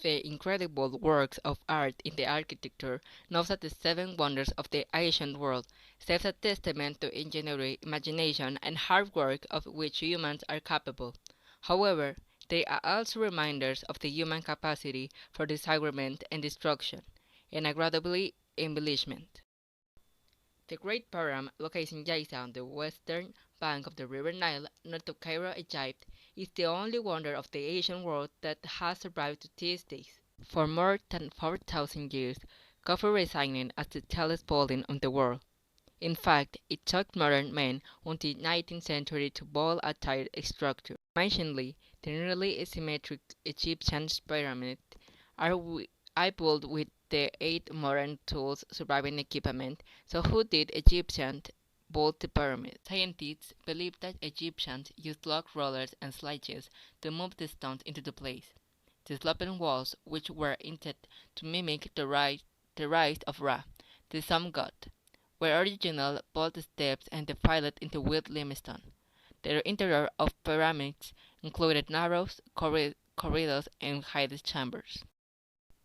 The incredible works of art in the architecture, known as the Seven Wonders of the Ancient World, serves a testament to ingenuity, imagination, and hard work of which humans are capable. However, they are also reminders of the human capacity for disagreement and destruction, and agreeably embellishment. The Great Pyramid, located in Giza on the western bank of the river Nile, north of Cairo, Egypt, is the only wonder of the ancient world that has survived to these days. For more than 4,000 years, coffee resided as the tallest building in the world. In fact, it took modern men until the 19th century to build a tall structure. Amazingly, the nearly symmetric Egyptian pyramids are, are built with the eight modern tools surviving equipment. So who did Egyptians build the pyramids? Scientists believe that Egyptians used log rollers and sledges to move the stones into the place. The sloping walls, which were intended to mimic the rise of Ra, the sun god, were original bold steps and defiled into white limestone. The interior of pyramids included narrow corridors and hidden chambers.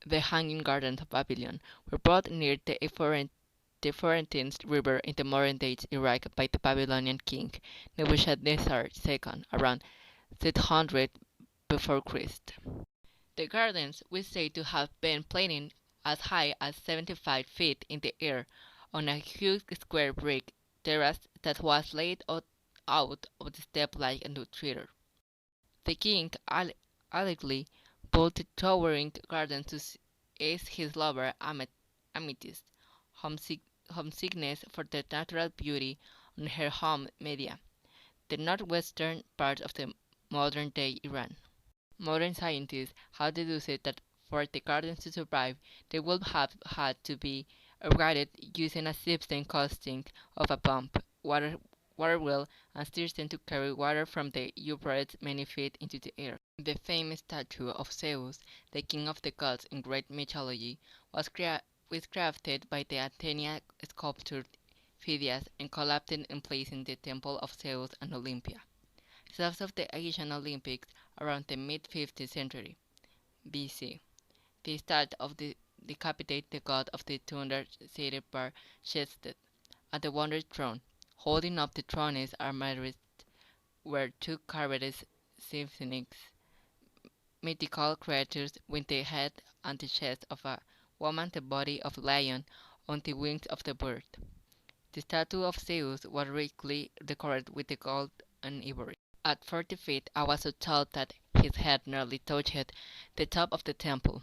The Hanging Gardens of Babylon were built near the Euphrates River in the modern-day Iraq by the Babylonian king Nebuchadnezzar II around 600 before Christ. The gardens were said to have been planted as high as 75 feet in the air on a huge square brick terrace that was laid out of the steppe like a theatre. The king allegedly built the towering garden to ease his lover Amethyst's homesickness for the natural beauty on her home Media, the northwestern part of the modern-day Iran. Modern scientists have deduced that for the gardens to survive, they would have had to be irrigated using a system consisting of a pump, water wheel, and system to carry water from the Euphrates many feet into the air. The famous statue of Zeus, the king of the gods in Greek mythology, was crafted by the Athenian sculptor Phidias and collapsed in place in the temple of Zeus and Olympia. South of the Asian Olympics around the mid-15th century BC. The statue of the decapitated the god of the thunder seated bar Shestet at the Wonder Throne. Holding up the throne's armrest were two carved sphinx, mythical creatures with the head and the chest of a woman, the body of a lion, on the wings of the bird. The statue of Zeus was richly decorated with the gold and ivory. At 40 feet, I was so tall that his head nearly touched the top of the temple.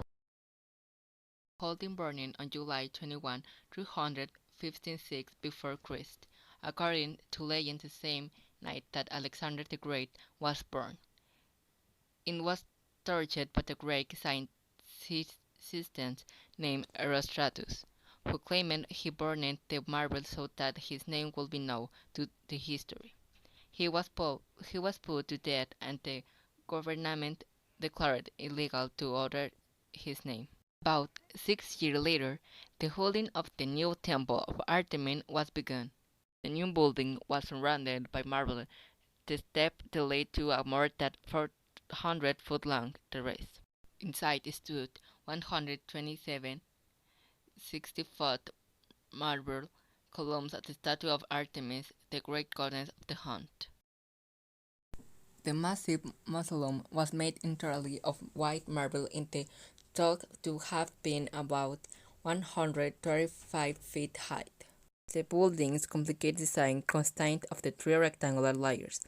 Holding burning on July 21, 356 before Christ, according to legend the same night that Alexander the Great was born. It was tortured by the Greek scientist named Erostratus, who claimed he burned the marble so that his name would be known to the history. He was put to death and the government declared illegal to utter his name. About 6 years later, the building of the new temple of Artemis was begun. The new building was surrounded by marble, the step delayed to a more than 400-foot long terrace. Inside stood 127 60-foot marble columns at the statue of Artemis, the great goddess of the hunt. The massive mausoleum was made entirely of white marble and thought to have been about 135 feet high. The building's complicated design, consisting of the three rectangular layers,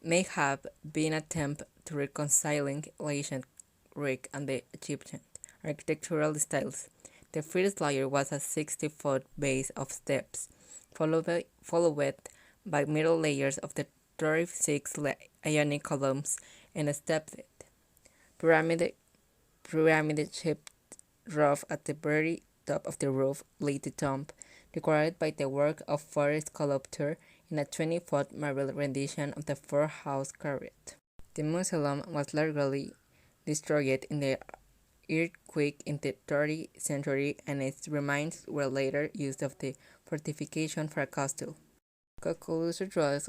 may have been an attempt to reconciling ancient Greek and the Egyptian architectural styles. The first layer was a 60-foot base of steps, followed by middle layers of the 36 Ionic columns and a stepped pyramid-shaped roof at the very top of the roof lay the tomb, decorated by the work of four sculptors in a 20-foot marble rendition of the four-horse chariot. The mausoleum was largely destroyed in the earthquake in the 30th century, and its remains were later used as the fortification for a castle. Coccolus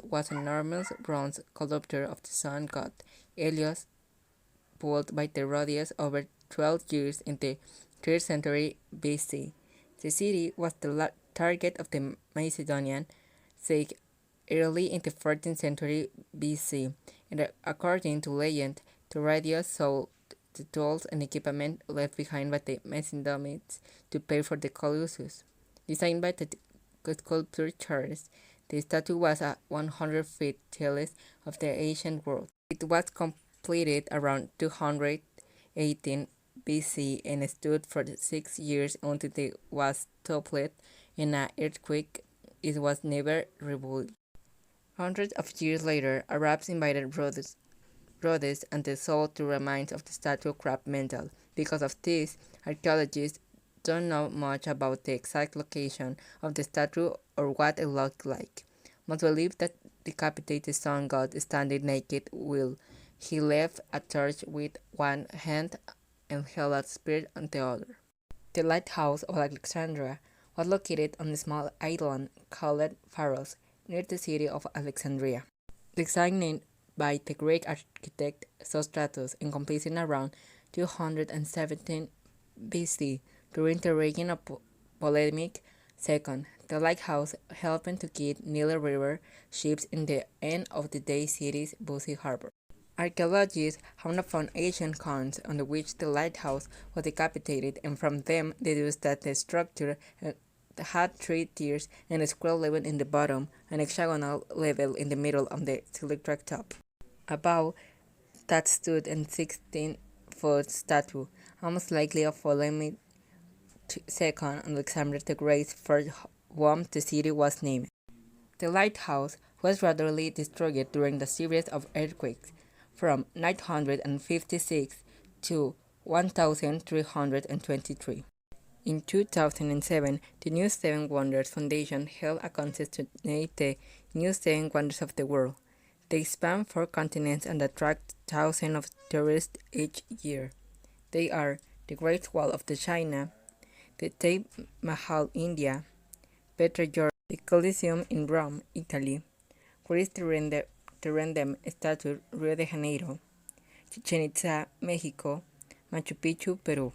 was an enormous bronze sculpture of the sun god Helios, built by the Rhodians over 12 years in the 3rd century BC. The city was the target of the Macedonian siege early in the 14th century BC, and according to legend, Darius sold the tools and equipment left behind by the Macedonians to pay for the Colossus. Designed by the sculptor Charles, the statue was a 100-feet tallest of the ancient world. It was completed around 218 BC and stood for 6 years until it was toppled in an earthquake. It was never rebuilt. Hundreds of years later, Arabs invaded Rhodes and they sold the remains of the statue craft metal. Because of this, archaeologists don't know much about the exact location of the statue or what it looked like. Most believe that the decapitated sun god standing naked while he left a torch with one hand and held a spear on the other. The lighthouse of Alexandria was located on a small island called Pharos, near the city of Alexandria. Designed by the Greek architect Sostratus and completed around 217 BC during the reign of Ptolemy II. The lighthouse helped to keep Nile River ships in the end-of-the-day city's busy harbor. Archaeologists have found ancient coins on which the lighthouse was decapitated, and from them deduced that the structure had 3 tiers and a square level in the bottom, and a hexagonal level in the middle on the cylindrical top. Above that stood a 16-foot statue, most likely of Ptolemy II, Alexander the Great's first whom the city was named. The lighthouse was gradually destroyed during the series of earthquakes from 956 to 1323. In 2007, the New Seven Wonders Foundation held a contest to name the New Seven Wonders of the World. They span 4 continents and attract thousands of tourists each year. They are the Great Wall of China, the Taj Mahal, India, Petra, Georgia, the Colosseum in Rome, Italy, Cristo Redentor statue, Rio de Janeiro, Chichen Itza, Mexico, Machu Picchu, Peru.